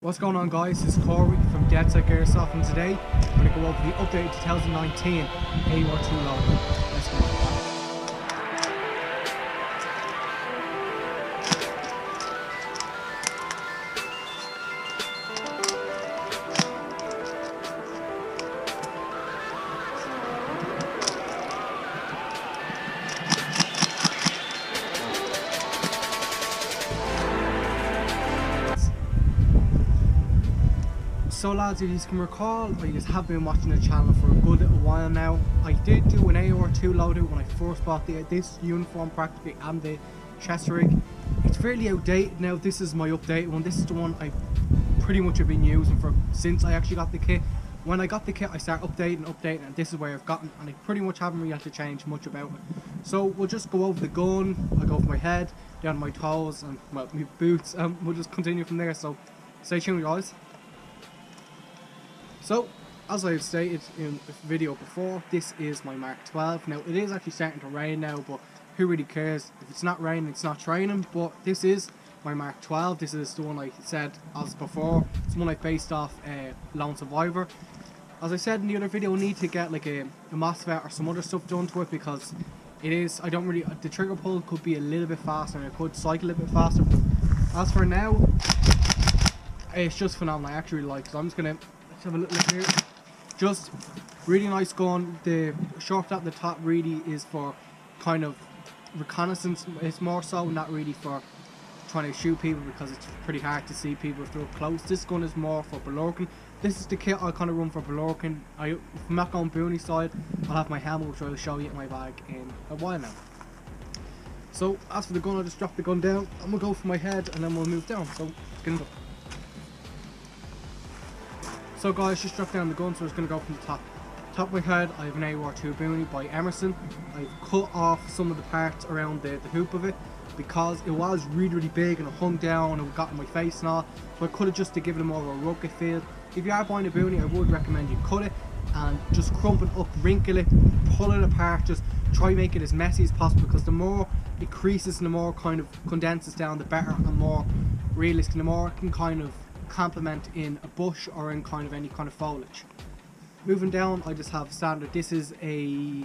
What's going on, guys? This is Corey from Deadside Airsoft, and today I'm going to go over the updated 2019 AOR2 Loadout. Let's go. So lads, if you can recall, I just have been watching the channel for a good little while now. I did do an AOR2 loadout when I first bought this uniform practically and the chest rig. It's fairly outdated now. This is my updated one. This is the one I pretty much have been using for since I actually got the kit. When I got the kit, I started updating, and this is where I've gotten, and I pretty much haven't really had to change much about it. So we'll just go over the gun. I'll go over my head, down my toes, and well, my boots, and we'll just continue from there. So stay tuned, guys. So, as I've stated in the video before, this is my Mark 12. Now, it is actually starting to rain now, but who really cares? If it's not raining, it's not raining. But this is my Mark 12. This is the one I said as before. It's the one I based off Lone Survivor. As I said in the other video, I need to get like a MOSFET or some other stuff done to it, because it is, the trigger pull could be a little bit faster and it could cycle a bit faster. But as for now, it's just phenomenal. I actually really like it. So I'm just going to have a little look here. Just really nice gun. The short at the top really is for kind of reconnaissance. It's more so not really for trying to shoot people, because it's pretty hard to see people if they're up close. This gun is more for blurking. This is the kit I kind of run for blurking. If I'm not going boonie side, I'll have my helmet, which I'll show you in my bag in a while now. So as for the gun, I'll just drop the gun down. I'm gonna go for my head and then we'll move down. So get into it. So guys, just drop down the gun, so I'm just going to go from the top. Top of my head, I have an AOR2 boonie by Emerson. I've cut off some of the parts around the hoop of it, because it was really big and it hung down and it got in my face and all. So I cut it just to give it more of a rugged feel. If you are buying a boonie, I would recommend you cut it and just crump it up, wrinkle it, pull it apart, just try to make it as messy as possible, because the more it creases and the more kind of condenses down, the better and more realistic, and the more it can kind of complement in a bush or in kind of any kind of foliage. Moving down, I just have standard. This is a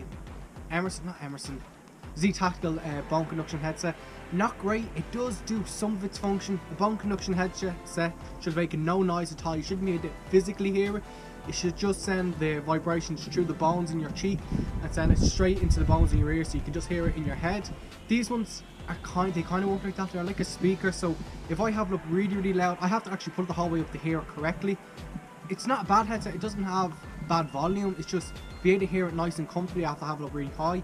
Z Tactical bone conduction headset. Not great. It does do some of its function. A bone conduction headset should make no noise at all. You shouldn't be able to physically hear it. It should just send the vibrations through the bones in your cheek and send it straight into the bones in your ear, so you can just hear it in your head. These ones are they kind of work like that. They're like a speaker, so if I have it up really loud, I have to actually put it the whole way up to hear it correctly. It's not a bad headset. It doesn't have bad volume. It's just be able to hear it nice and comfortably. I have to have it up really high.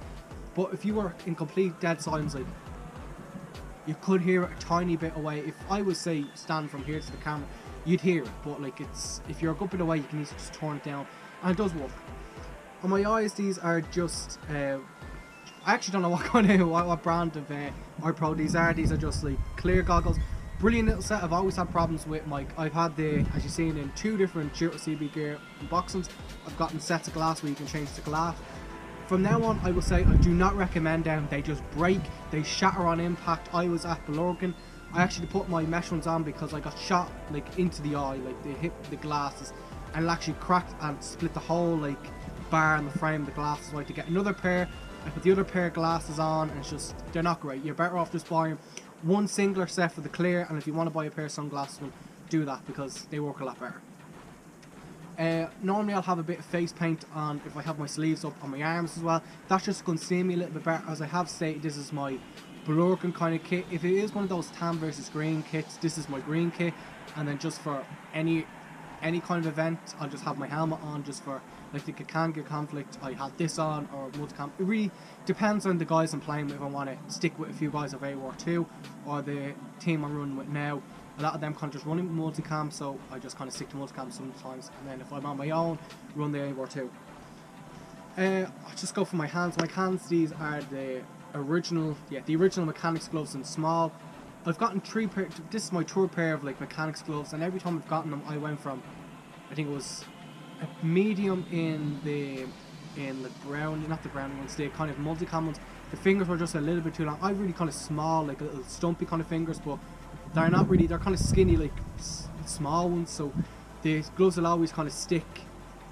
But if you were in complete dead silence, like, you could hear it a tiny bit away. If I was, say, standing from here to the camera, you'd hear it. But like, it's, if you're a good bit away, you can easily just turn it down, and it does work. On my eyes, these are just I actually don't know what kind of what brand of AOR2 these are. These are just like clear goggles. Brilliant little set. I've always had problems with I've had as you've seen in 2 different Shooter CB gear unboxings. I've gotten sets of glass where you can change the glass. From now on, I will say I do not recommend them. They just break, they shatter on impact. I was at Blorgan. I actually put my mesh ones on because I got shot like into the eye, like they hit the glasses, and it actually cracked and split the whole like bar and the frame of the glasses. So I had to get another pair. I put the other pair of glasses on, and it's just, they're not great. You're better off just buying one singular set for the clear, and if you want to buy a pair of sunglasses, do that, because they work a lot better. Normally I'll have a bit of face paint on if I have my sleeves up on my arms as well. That's just going to see me a little bit better. As I have stated, this is my blurking kind of kit. If it is one of those tan versus green kits, this is my green kit. And then just for any kind of event, I'll just have my helmet on, just for like the Kakanga conflict, I had this on, or multicam. It really depends on the guys I'm playing with. If I want to stick with a few guys of AOR2 or the team I'm running with now, a lot of them kind of just running multicam, so I just kind of stick to multicam sometimes. And then if I'm on my own, run the AOR2. I'll just go for my hands. My hands, these are the original mechanics gloves in small. I've gotten 3 pair. This is my 3rd pair of like mechanics gloves, and every time I've gotten them, I went from, I think it was a medium in the brown, not the brown ones, the kind of multicam ones. The fingers were just a little bit too long. I really kind of small, like little stumpy kind of fingers, but they're not really. They're kind of skinny, like the small ones, so the gloves will always kind of stick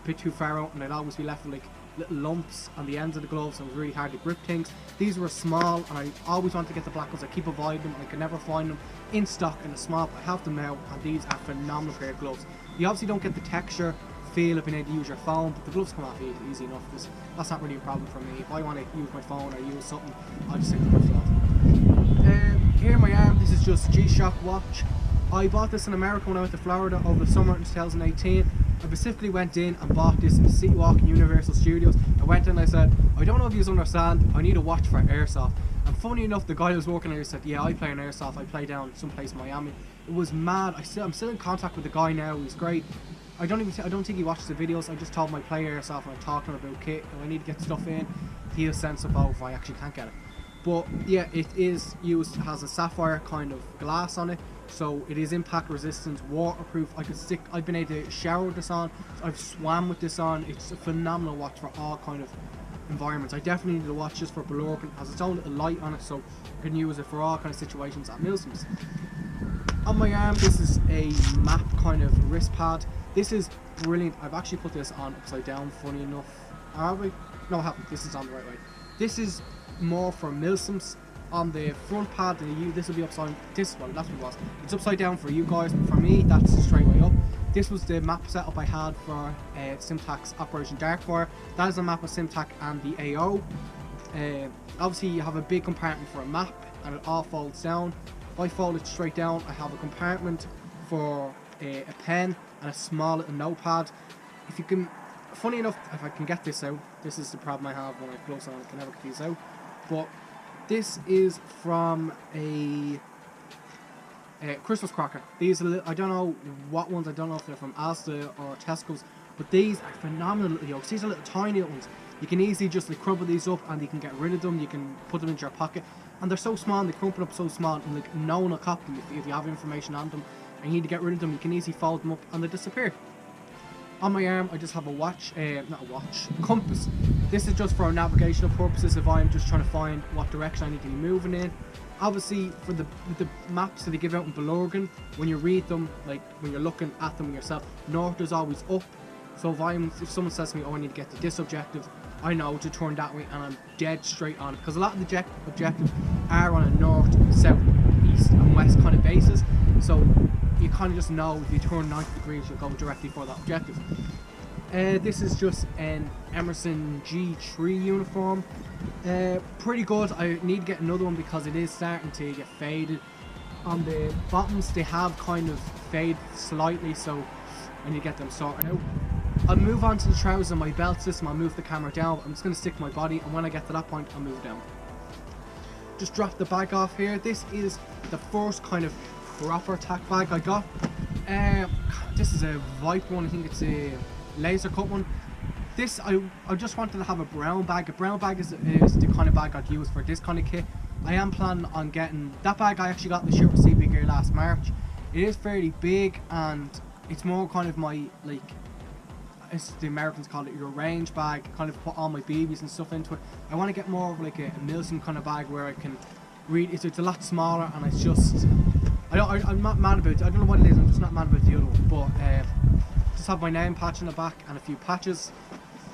a bit too far out, and they'll always be left with like little lumps on the ends of the gloves, and it was really hard to grip things. These were small, and I always wanted to get the black ones. I keep avoiding them, and I can never find them in stock in a small, but I have them now, and these are phenomenal pair of gloves. You obviously don't get the texture feel of being able to use your phone, but the gloves come off easy enough. That's not really a problem for me. If I want to use my phone or use something, I'll just take the gloves off. Here in my arm, this is just G-Shock watch. I bought this in America when I went to Florida over the summer in 2018. I specifically went in and bought this in City Walk in Universal Studios. I went in and I said, I don't know if you understand, I need a watch for airsoft. And funny enough, the guy who was working there said, yeah, I play in airsoft, I play down someplace in Miami. It was mad. I'm still in contact with the guy now. He's great. I don't think he watches the videos. I just told him I play airsoft and I'm talking about kit and I need to get stuff in. He'll send stuff out if I actually can't get it. But yeah, it is used, has a sapphire kind of glass on it, so it is impact resistant, waterproof. I've been able to shower this on, I've swam with this on. It's a phenomenal watch for all kind of environments. I definitely need to watch this for Ballorgan. It has its own little light on it, so I can use it for all kind of situations at Milsim's. On my arm, this is a map kind of wrist pad. This is brilliant. I've actually put this on upside down, funny enough. Are we? No, I haven't. This is on the right way. This is more for Milsim's. On the front pad, this will be upside. That's what it was. It's upside down for you guys. For me, that's straight way up. This was the map setup I had for Simtac's Operation Darkfire. That is a map of Simtac and the AO. Obviously, you have a big compartment for a map, and it all folds down. If I fold it straight down, I have a compartment for a pen and a small little notepad. If you can, funny enough, if I can get this out, this is the problem I have when I have gloves on. I can never get these out. But this is from a Christmas cracker. These are I don't know what ones. I don't know if they're from Asda or Tesco's, but these are phenomenal little yolks. These are little tiny little ones. You can easily just like crumble these up and you can get rid of them. You can put them into your pocket, and they're so small and they crumple up so small, and like no one will copy them if you have information on them and you need to get rid of them. You can easily fold them up and they disappear. On my arm, I just have a watch, compass. This is just for navigational purposes if I'm just trying to find what direction I need to be moving in. Obviously, for the maps that they give out in Ballorgan, when you read them, like when you're looking at them yourself, north is always up. So if someone says to me, oh, I need to get to this objective, I know to turn that way and I'm dead straight on. Because a lot of the objectives are on a north, south, east and west kind of basis. So you kind of just know if you turn 90 degrees, you'll go directly for that objective. This is just an Emerson G3 uniform. Pretty good. I need to get another one because it is starting to get faded. On the bottoms, they have kind of faded slightly, so I need to get them sorted out. I'll move on to the trousers and my belt system. I'll move the camera down. I'm just going to stick my body, and when I get to that point, I'll move down. Just drop the bag off here. This is the first kind of proper tack bag I got. This is a white one. I think it's a laser cut one. This I just wanted to have a brown bag. A brown bag is the kind of bag I'd use for this kind of kit. I am planning on getting that bag. I actually got the Shooter CB gear last March. It is fairly big and it's more kind of my, like, as the Americans call it, your range bag. Kind of put all my BBs and stuff into it. I want to get more of like a Milsim kind of bag where I can read. It's a lot smaller and it's just. I'm not mad about it. I don't know what it is. I'm just not mad about the other one. But just have my name patch in the back and a few patches.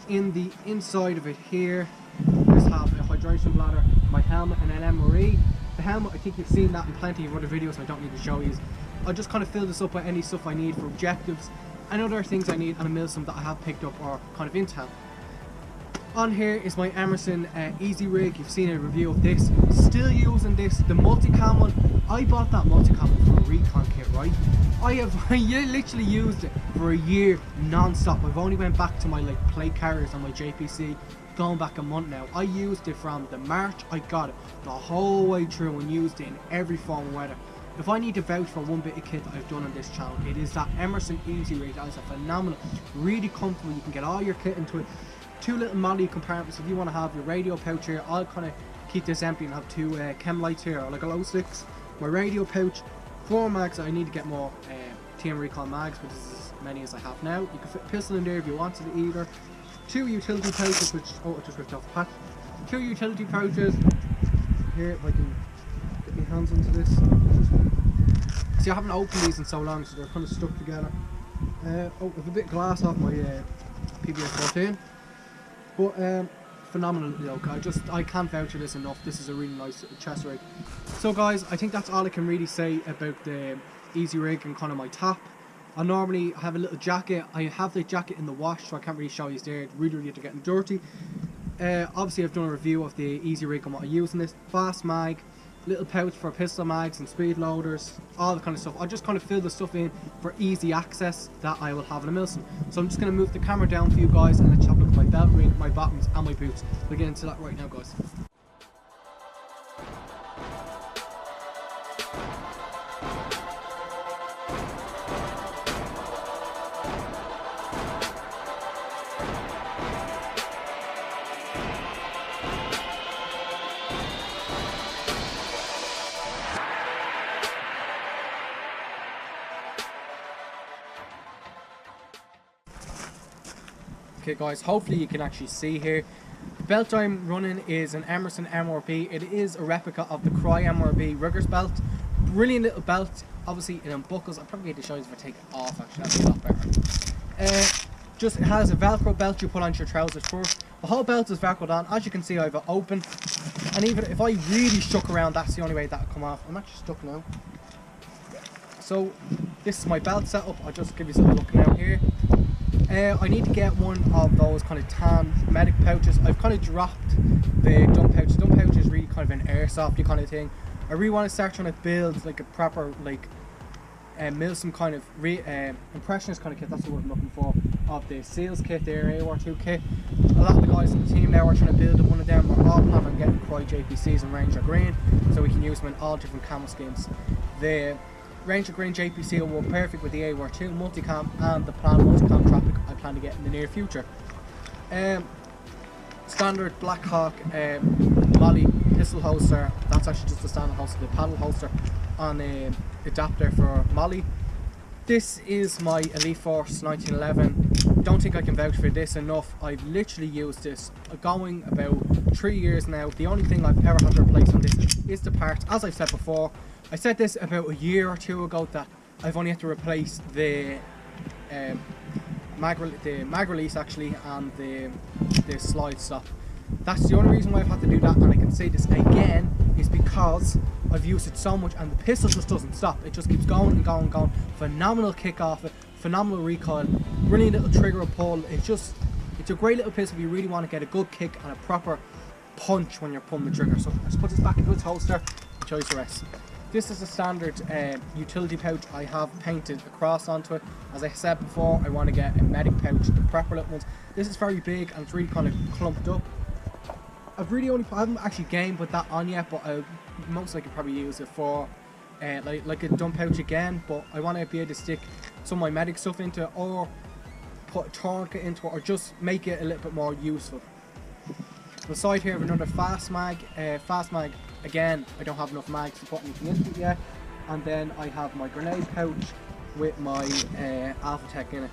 In the inside of it here, I just have a hydration bladder, my helmet, and an MRE. The helmet, I think you've seen that in plenty of other videos, so I don't need to show you. I'll just kind of fill this up with any stuff I need for objectives and other things I need on a Milsim that I have picked up or kind of intel. On here is my Emerson Easy Rig. You've seen a review of this. Still using this, the multicam one. I bought that multicam for a recon kit, right? I literally used it for a year non-stop. I've only went back to my like plate carriers on my JPC, going back a month now. I used it from the March I got it the whole way through and used it in every form of weather. If I need to vouch for one bit of kit that I've done on this channel, it is that Emerson Easy Rig. That is a phenomenal, really comfortable. You can get all your kit into it. Two little molly compartments if you want to have your radio pouch here. I'll kind of keep this empty and have two chem lights here, or like a glow sticks. My radio pouch, 4 mags. I need to get more TM Recon mags, but this is as many as I have now. You can fit a pistol in there if you wanted it either. 2 utility pouches, which, oh, I just ripped off the pack. 2 utility pouches. Here, if I can get my hands into this. See, I haven't opened these in so long, so they're kind of stuck together. Oh, with a bit of glass off my PBS 14. But phenomenal yoke. I can't vouch for this enough. This is a really nice chest rig. So guys, I think that's all I can really say about the Easy Rig and kind of my top. I normally have a little jacket. I have the jacket in the wash, so I can't really show you there. It's really getting dirty. Obviously I've done a review of the Easy Rig and what I use in this. Fast mag, little pouch for pistol mags and speed loaders, all the kind of stuff. I just kind of fill the stuff in for easy access that I will have in a Milsim. So I'm just going to move the camera down for you guys and let's have a look at my belt ring, my bottoms and my boots. We'll get into that right now, guys. Okay guys, hopefully you can actually see here. The belt I'm running is an Emerson MRB. It is a replica of the Cry MRB Riggers belt. Brilliant little belt. Obviously it unbuckles. I'll probably get to show you if I take it off actually, that'd be a lot better. Just it has a Velcro belt you put onto your trousers first. The whole belt is Velcroed on. As you can see I have it open. And even if I really shook around, that's the only way that will come off. I'm actually stuck now. So this is my belt setup. I'll just give you a look now here. I need to get one of those kind of tan medic pouches. I've kind of dropped the dump pouch. Dump pouch is really kind of an airsoft kind of thing. I really want to start trying to build like a proper like Milsim kind of impressionist kind of kit. That's the word I'm looking for. Of the SEALs kit, their AOR2 kit. A lot of the guys on the team now are trying to build one of them. We're all planning on getting Cry JPCs and Ranger Green, so we can use them in all different camo schemes. The Ranger Green JPC will work perfect with the AOR2 multicam and the planned multicam traffic I plan to get in the near future. Standard Blackhawk Molly pistol holster. That's actually just the standard holster, the paddle holster on a adapter for Molly. This is my Elite Force 1911. Don't think I can vouch for this enough. I've literally used this going about 3 years now. The only thing I've ever had to replace on this is the parts. As I've said before, I said this about a year or two ago that I've only had to replace the mag release actually and the slide stop. That's the only reason why I've had to do that, and I can say this again is because I've used it so much and the pistol just doesn't stop. It just keeps going and going and going. Phenomenal kick off it, phenomenal recoil, brilliant little trigger and pull. It's a great little pistol if you really want to get a good kick and a proper punch when you're pulling the trigger. So let's put this back into its holster and show you the rest. This is a standard utility pouch I have painted across onto it. As I said before, I want to get a medic pouch, the prepper little ones. This is very big and it's really kind of clumped up. I haven't actually gamed with that on yet, but I'll most likely probably use it for like a dump pouch again. But I want to be able to stick some of my medic stuff into it, or put a tourniquet into it, or just make it a little bit more useful. Beside here, I have another fast mag. Again, I don't have enough mags to put anything into it yet. And then I have my grenade pouch with my Alpha Tech in it.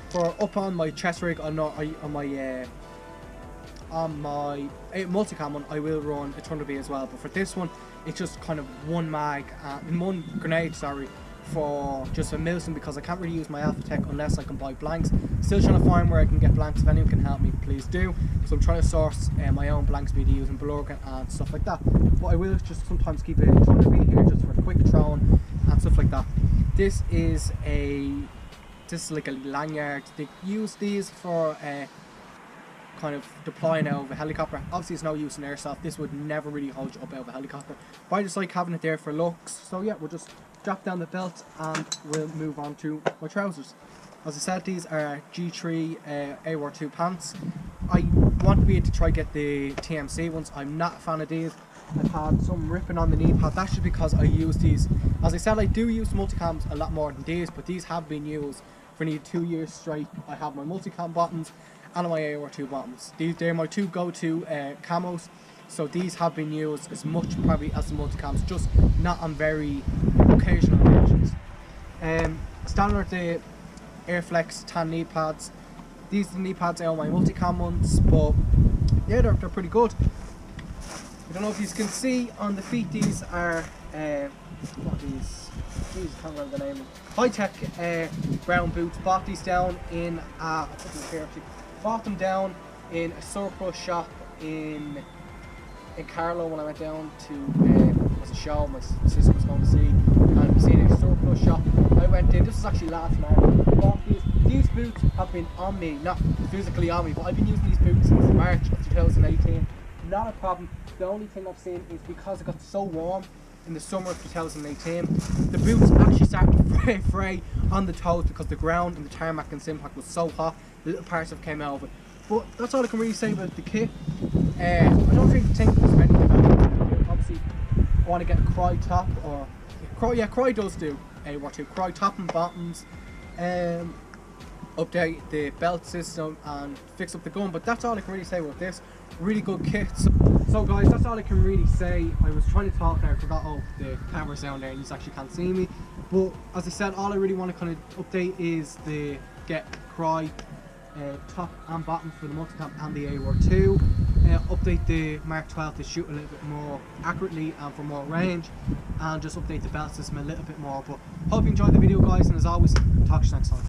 For up on my chest rig, on my multicam one, I will run a Thunderbee as well. But for this one, it's just kind of one grenade, sorry, for just a Milsim, because I can't really use my Alpha Tech unless I can buy blanks. Still trying to find where I can get blanks. If anyone can help me, please do. So I'm trying to source my own blanks be using Blurgan and stuff like that. But I will just sometimes keep a Thunderbee here just for quick throwing and stuff like that. This is like a lanyard. They use these for kind of deploying out of a helicopter. Obviously it's no use in airsoft. This would never really hold you up out of a helicopter, but I just like having it there for looks. So yeah, we'll just drop down the belt and we'll move on to my trousers. As I said, these are G3 AOR2 pants. I want to be able to try get the TMC ones. I'm not a fan of these. I've had some ripping on the knee pad. That's just because I use these. As I said, I do use multicams a lot more than these, but these have been used for nearly 2 years straight. I have my multicam bottoms and my AOR2 bottoms. They're my two go-to camos. So these have been used as much probably as the multicams, just not on very occasional occasions. Standard the Airflex tan knee pads. These are the knee pads are my multicam ones, but yeah, they're pretty good. I don't know if you can see on the feet, these are what these? Jeez, I can't remember the name. High-tech brown boots. Bought these down in I'll put them here actually. Bought them down in a surplus shop in Carlow when I went down to was a show my sister was going to see, and we seen a surplus shop. I went in. This was actually last March. Bought these. These boots have been on me, not physically on me, but I've been using these boots since March of 2018. Not a problem. The only thing I've seen is because it got so warm in the summer of 2018, the boots actually started to fray on the toes because the ground and the tarmac and Simpac was so hot, the little parts have came out of it. But that's all I can really say about the kit. I don't really think there's anything about it. Obviously, I want to get a Cry top, or Cry does do AOR2, Cry top and bottoms. Update the belt system and fix up the gun, but that's all I can really say about this. Really good kit. So guys, that's all I can really say. I was trying to talk there, I forgot, oh, the camera's down there and you actually can't see me. But as I said, all I really want to kind of update is the get Cry top and bottom for the multicam and the AOR2. Update the Mark 12 to shoot a little bit more accurately and for more range, and just update the belt system a little bit more. But hope you enjoyed the video guys, and as always, talk to you next time.